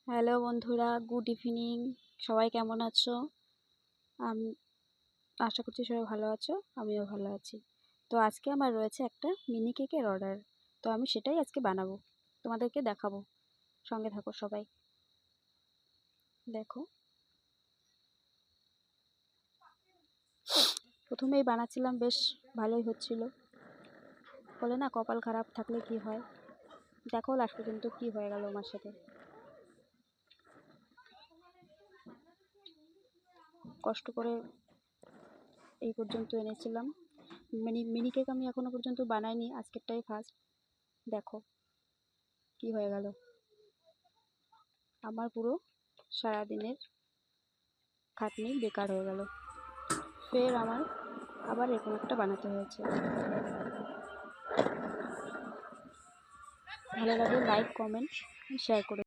Hello বন্ধুরা, good evening. সবাই কেমন আছো? আমি আশা করছি সবাই ভালো আছো, আমিও ভালো আছি। তো আজকে আমার রয়েছে একটা মিনি কেকের অর্ডার। তো আমি সেটাই আজকে বানাবো, তোমাদেরকে দেখাবো। সঙ্গে থাকো সবাই। দেখো, প্রথমেই বানাচ্ছিলাম, বেশ ভালোই হচ্ছিল। বলে না, কপাল খারাপ থাকলে কি হয়। দেখো লাস্ট পর্যন্ত কি হয়ে গেল আমার সাথে। কষ্ট করে এই পর্যন্ত এনেছিলাম। মিনি কেক আমি এখনো পর্যন্ত বানাইনি, আজকেরটাই ফার্স্ট। দেখো কি হয়ে গেল। আমার পুরো সারাদিনের খাটনি বেকার হয়ে গেল। ফের আমার আবার এরকম একটা বানাতে হয়েছে। ভালো লাগলে লাইক, কমেন্ট, শেয়ার করে